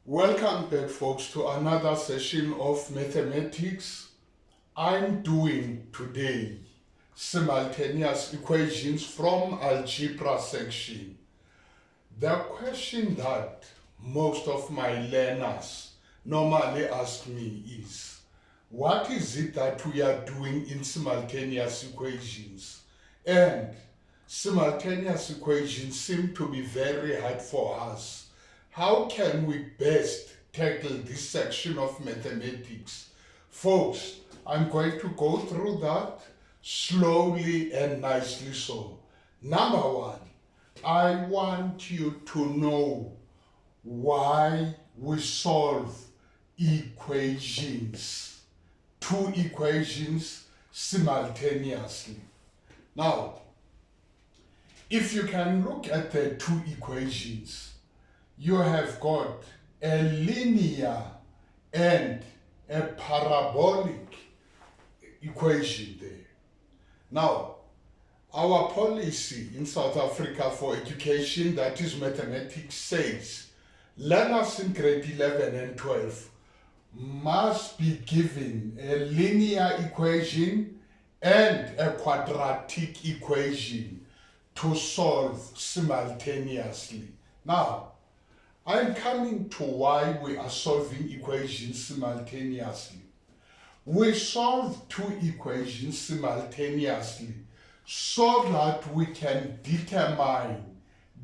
Welcome back, folks, to another session of mathematics. I'm doing today simultaneous equations from algebra section. The question that most of my learners normally ask me is, what is it that we are doing in simultaneous equations? And simultaneous equations seem to be very hard for us. How can we best tackle this section of mathematics? Folks, I'm going to go through that slowly and nicely so. Number one, I want you to know why we solve equations, two equations simultaneously. Now, if you can look at the two equations, you have got a linear and a parabolic equation there. Now, our policy in South Africa for education, that is mathematics, says learners in grade 11 and 12 must be given a linear equation and a quadratic equation to solve simultaneously. Now, I'm coming to why we are solving equations simultaneously. We solve two equations simultaneously so that we can determine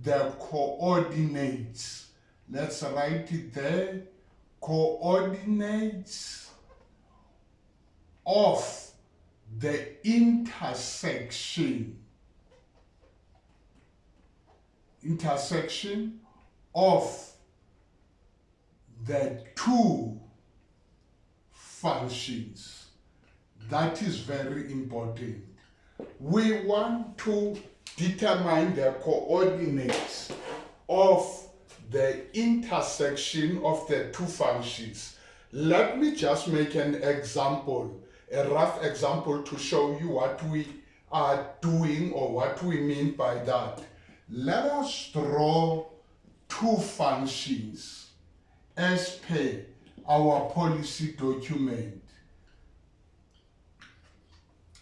the coordinates. Let's write it there. Coordinates of the intersection of the two functions. That is very important. We want to determine the coordinates of the intersection of the two functions. Let me just make an example, a rough example to show you what we are doing or what we mean by that. Let us draw two functions as per our policy document.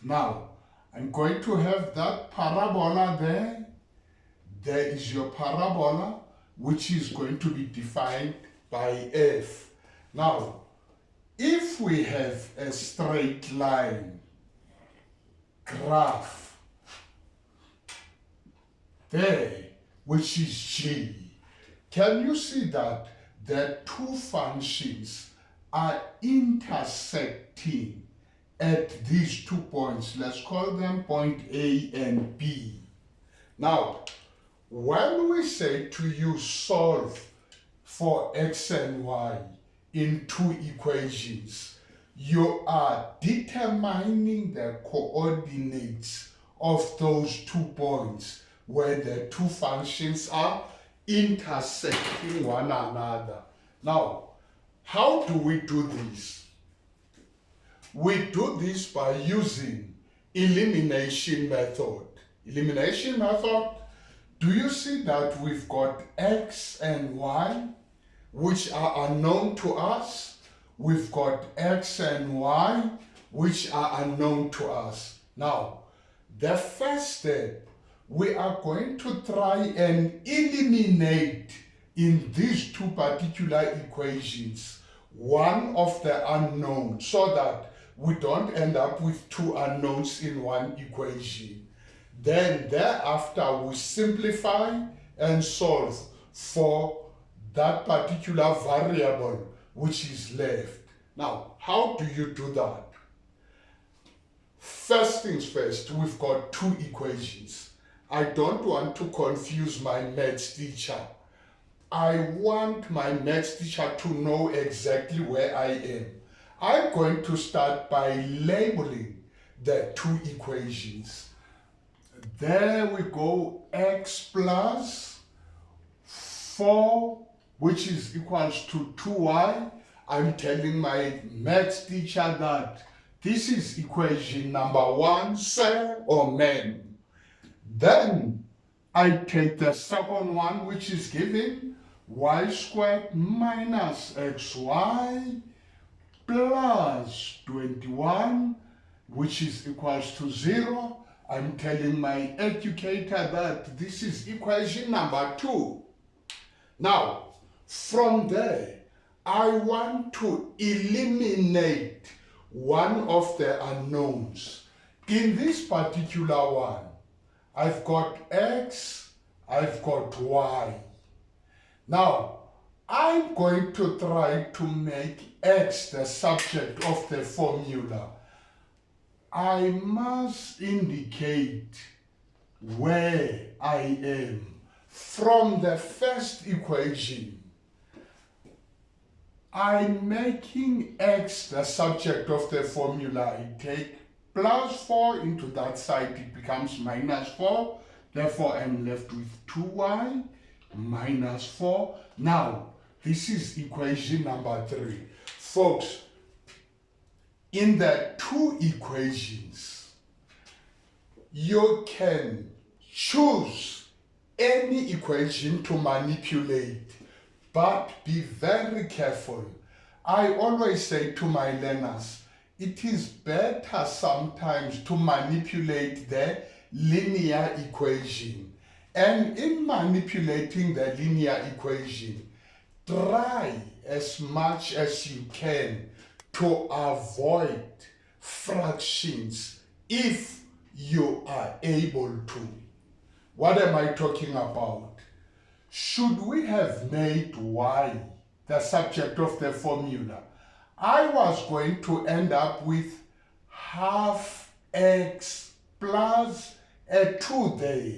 Now, I'm going to have that parabola there. There is your parabola, which is going to be defined by F. Now, if we have a straight line graph there, which is G, can you see that the two functions are intersecting at these 2 points? Let's call them point A and B. Now, when we say to you solve for x and y in two equations, you are determining the coordinates of those 2 points where the two functions are intersecting one another. Now, how do we do this? We do this by using elimination method. Elimination method, do you see that we've got x and y, which are unknown to us? We've got x and y, which are unknown to us. Now, the first step, we are going to try and eliminate in these two particular equations one of the unknowns so that we don't end up with two unknowns in one equation. Then thereafter we simplify and solve for that particular variable which is left. Now, how do you do that? First things first, we've got two equations. I don't want to confuse my maths teacher. I want my maths teacher to know exactly where I am. I'm going to start by labeling the two equations. There we go, x plus 4, which is equals to 2y. I'm telling my maths teacher that this is equation number 1, sir or ma'am. Then I take the second one, which is given y squared minus xy plus 21, which is equals to 0. I'm telling my educator that this is equation number 2. Now, from there, I want to eliminate one of the unknowns. In this particular one, I've got x, I've got y. Now, I'm going to try to make x the subject of the formula. I must indicate where I am from the first equation. I'm making x the subject of the formula. I take plus 4 into that side, it becomes minus 4. Therefore, I'm left with 2y minus 4. Now, this is equation number 3. Folks, in the two equations, you can choose any equation to manipulate, but be very careful. I always say to my learners, it is better sometimes to manipulate the linear equation. And in manipulating the linear equation, try as much as you can to avoid fractions if you are able to. What am I talking about? Should we have made y the subject of the formula, I was going to end up with half x plus a 2 there.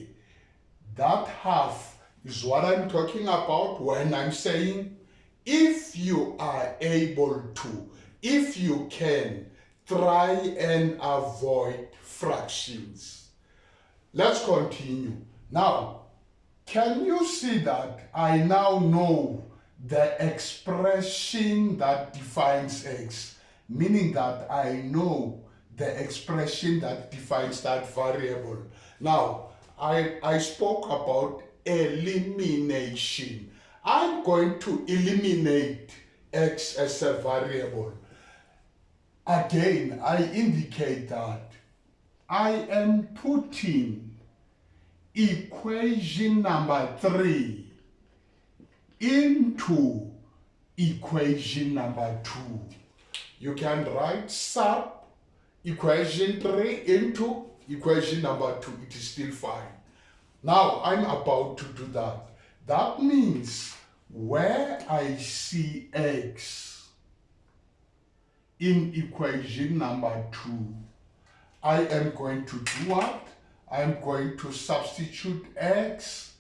That half is what I'm talking about when I'm saying if you are able to, if you can, try and avoid fractions. Let's continue. Now, can you see that I now know the expression that defines x, meaning that I know the expression that defines that variable. Now, I spoke about elimination. I'm going to eliminate x as a variable. Again, I indicate that I am putting equation number 3 into equation number 2. You can write sub equation 3 into equation number 2. It is still fine. Now I'm about to do that. That means where I see x in equation number 2, I am going to do what? I'm going to substitute x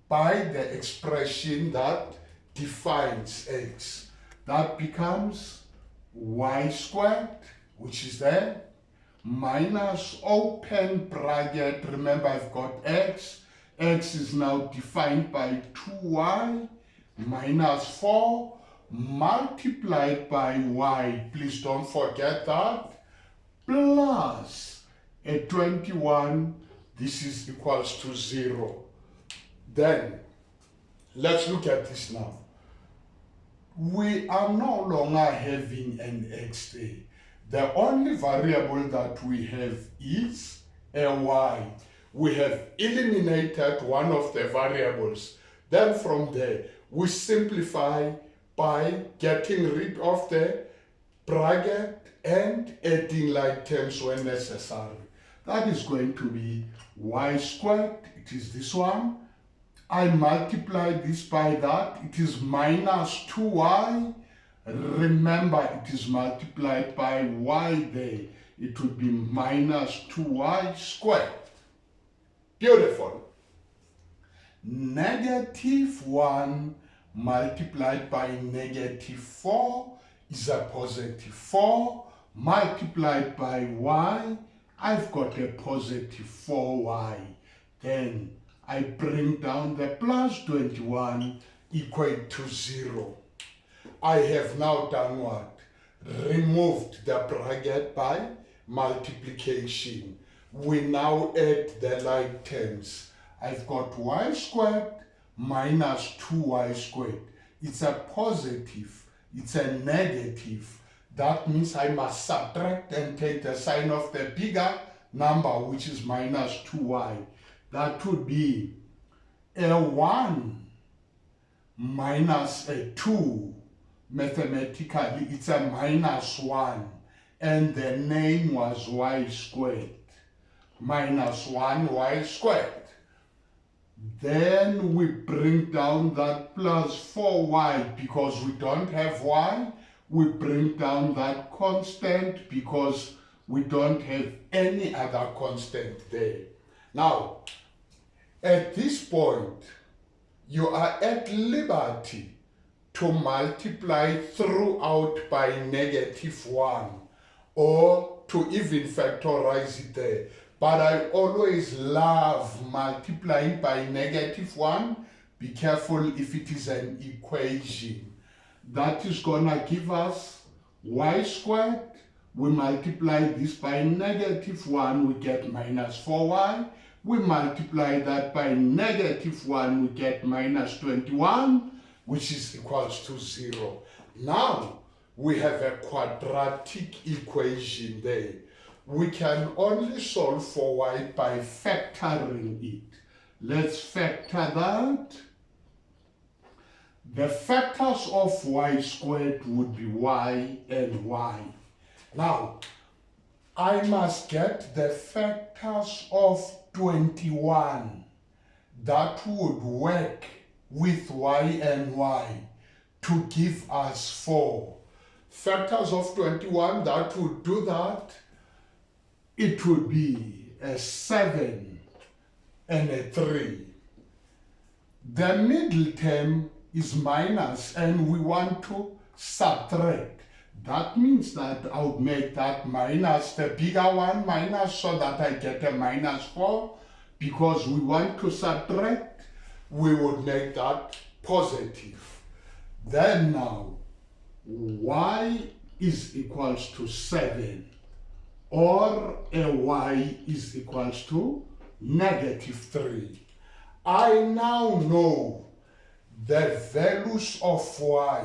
by the expression that defines x. That becomes y squared, which is there, minus open bracket. Remember, I've got x. X is now defined by 2y minus 4 multiplied by y. Please don't forget that. Plus a 21. This is equals to 0. Then, let's look at this now. We are no longer having an x there. The only variable that we have is a y. We have eliminated one of the variables. Then from there, we simplify by getting rid of the bracket and adding like terms when necessary. That is going to be y squared. It is this one. I multiply this by that. It is minus 2y. Remember, it is multiplied by y there. It would be minus 2y squared. Beautiful. Negative 1 multiplied by negative 4 is a positive 4. Multiplied by y, I've got a positive 4y. Then I bring down the plus 21 equate to 0. I have now done what? Removed the bracket by multiplication. We now add the like terms. I've got y squared minus 2y squared. It's a positive, it's a negative. That means I must subtract and take the sign of the bigger number, which is minus 2y. That would be a 1 minus a 2. Mathematically, it's a minus 1. And the name was y squared. Minus 1y squared. Then we bring down that plus 4y because we don't have y. We bring down that constant because we don't have any other constant there. Now, at this point, you are at liberty to multiply throughout by -1 or to even factorize it there. But I always love multiplying by -1. Be careful if it is an equation. That is gonna give us y squared. We multiply this by -1, we get minus 4y. We multiply that by -1, we get minus 21, which is equals to 0. Now, we have a quadratic equation there. We can only solve for y by factoring it. Let's factor that. The factors of y squared would be y and y. Now, I must get the factors of 21 that would work with y and y to give us 4. Factors of 21 that would do that, it would be a 7 and a 3. The middle term is minus and we want to subtract. That means that I would make that minus, the bigger one minus, so that I get a minus 4. Because we want to subtract, we would make that positive. Then now, y is equals to 7, or a y is equals to -3. I now know the values of y,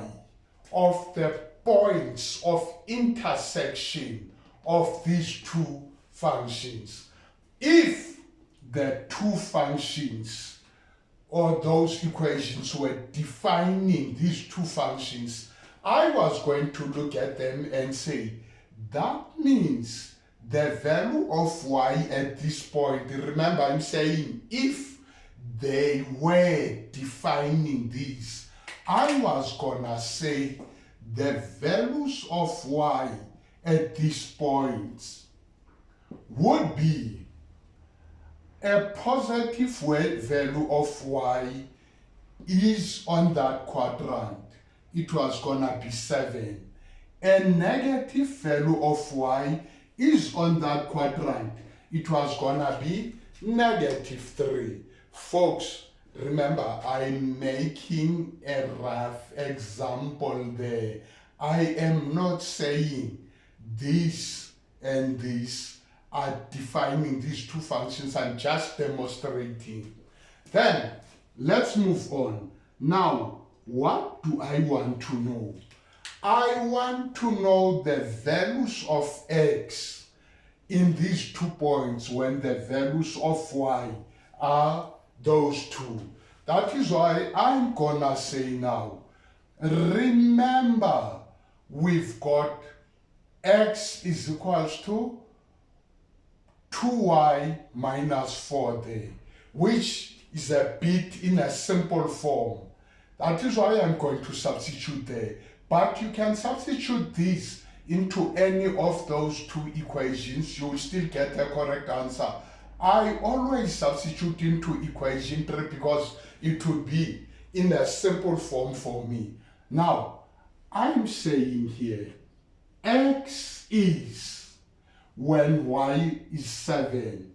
of the points of intersection of these two functions. If the two functions or those equations were defining these two functions, I was going to look at them and say, that means the value of y at this point, remember I'm saying if they were defining these, I was gonna say the values of y at these points would be a positive value of y is on that quadrant. It was gonna be 7. A negative value of y is on that quadrant. It was gonna be -3. Folks, remember, I'm making a rough example there. I am not saying this and this are defining these two functions. I'm just demonstrating. Then, let's move on. Now, what do I want to know? I want to know the values of x in these 2 points when the values of y are those two. That is why I'm gonna say now, remember, we've got x is equals to 2y minus 4 there, which is a bit in a simple form. That is why I'm going to substitute there. But you can substitute this into any of those two equations, you will still get the correct answer. I always substitute into equation 3 because it would be in a simple form for me. Now, I'm saying here, x is, when y is 7,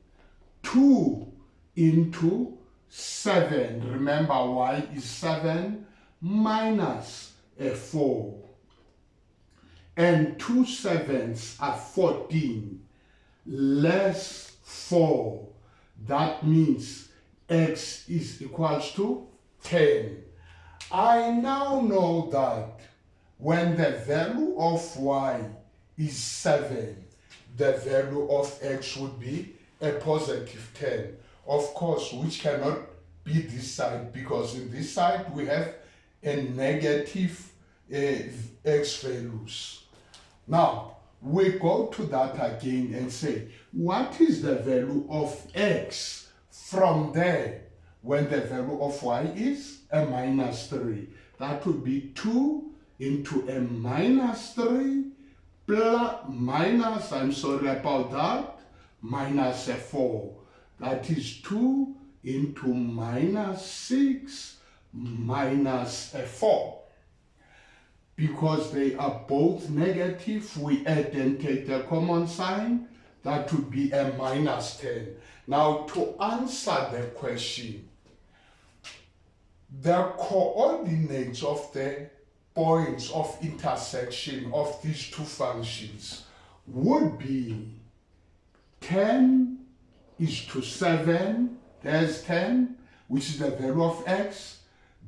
2 into 7, remember y is 7, minus a 4. And 2 7s are 14, less 4. That means x is equals to 10. I now know that when the value of y is 7, the value of x would be a positive 10. Of course, which cannot be this side, because in this side we have a negative x values. Now, we go to that again and say, what is the value of x from there when the value of y is a minus 3? That would be 2 into a minus 3 plus minus, I'm sorry about that, minus a 4. That is 2 into minus 6 minus a 4. Because they are both negative, we add and take the common sign. That would be a minus 10. Now, to answer the question, the coordinates of the points of intersection of these two functions would be 10 is to 7, there's 10, which is the value of x,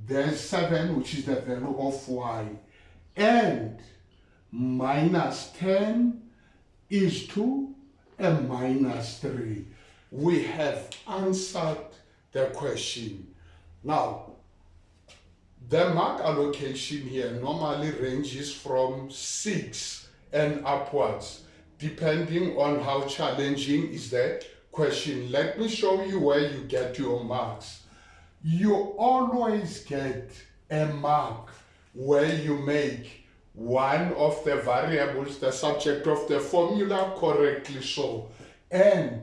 there's 7, which is the value of y, and minus 10 is to a minus 3. We have answered the question. Now, the mark allocation here normally ranges from 6 and upwards, depending on how challenging is the question. Let me show you where you get your marks. You always get a mark where you make one of the variables the subject of the formula correctly so. And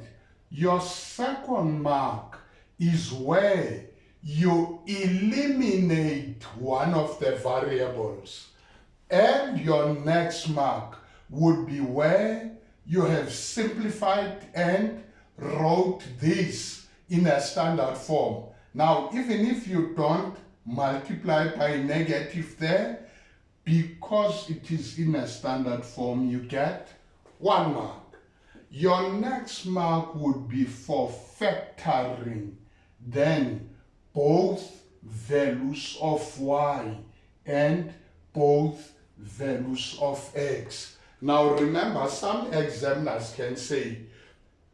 your second mark is where you eliminate one of the variables. And your next mark would be where you have simplified and wrote this in a standard form. Now, even if you don't multiply by negative there, because it is in a standard form, you get 1 mark. Your next mark would be for factoring, then both values of y and both values of x. Now remember, some examiners can say,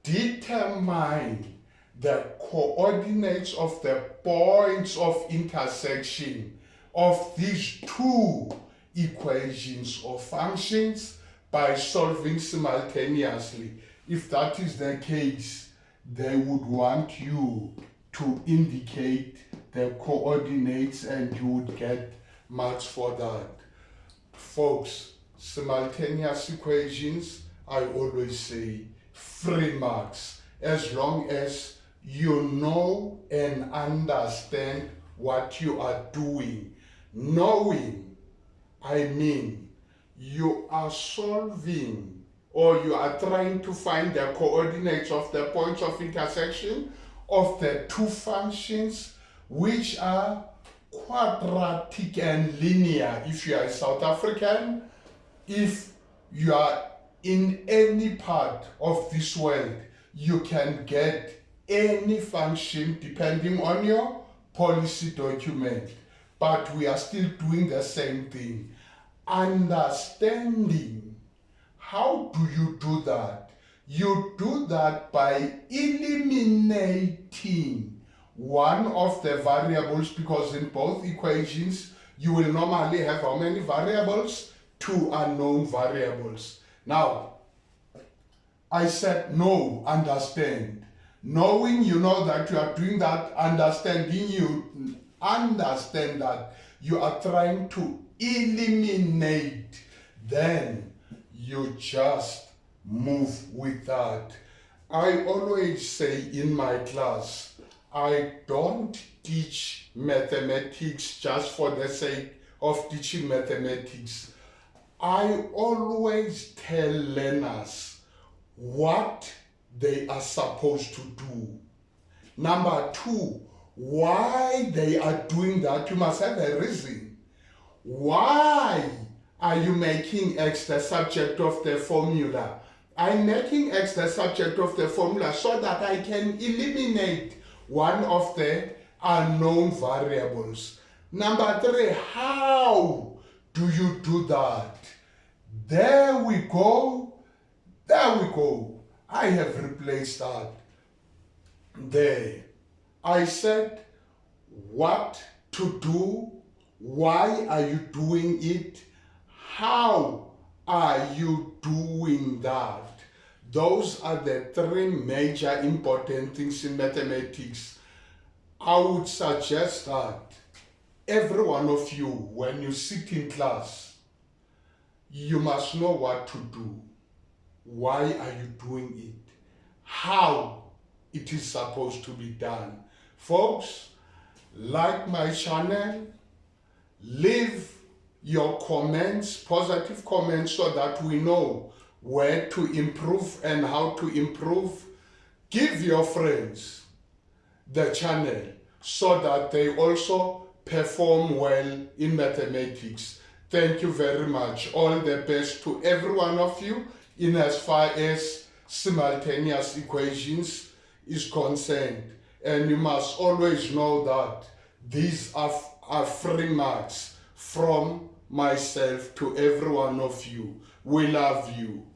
determine the coordinates of the points of intersection of these two equations or functions by solving simultaneously. If that is the case, they would want you to indicate the coordinates and you would get marks for that. Folks, simultaneous equations, I always say, free marks, as long as you know and understand what you are doing. Knowing, I mean, you are solving or you are trying to find the coordinates of the points of intersection of the two functions which are quadratic and linear. If you are South African, if you are in any part of this world, you can get any function depending on your policy document. But we are still doing the same thing. Understanding. How do you do that? You do that by eliminating one of the variables, because in both equations you will normally have how many variables? 2 unknown variables. Now, I said no, understand. Knowing, you know that you are doing that. Understanding, you understand that you are trying to eliminate. Then you just move with that. I always say in my class, I don't teach mathematics just for the sake of teaching mathematics. I always tell learners what they are supposed to do. Number 2, why they are doing that. You must have a reason. Why are you making x the subject of the formula? I'm making x the subject of the formula so that I can eliminate one of the unknown variables. Number 3, how do you do that? There we go. There we go. I have replaced that there. I said what to do, why are you doing it, how are you doing that. Those are the 3 major important things in mathematics. I would suggest that every one of you, when you sit in class, you must know what to do. Why are you doing it? How it is supposed to be done. Folks, like my channel, leave your comments, positive comments, so that we know where to improve and how to improve. Give your friends the channel so that they also perform well in mathematics. Thank you very much. All the best to every one of you in as far as simultaneous equations is concerned. And you must always know that these are free marks from myself to every one of you. We love you.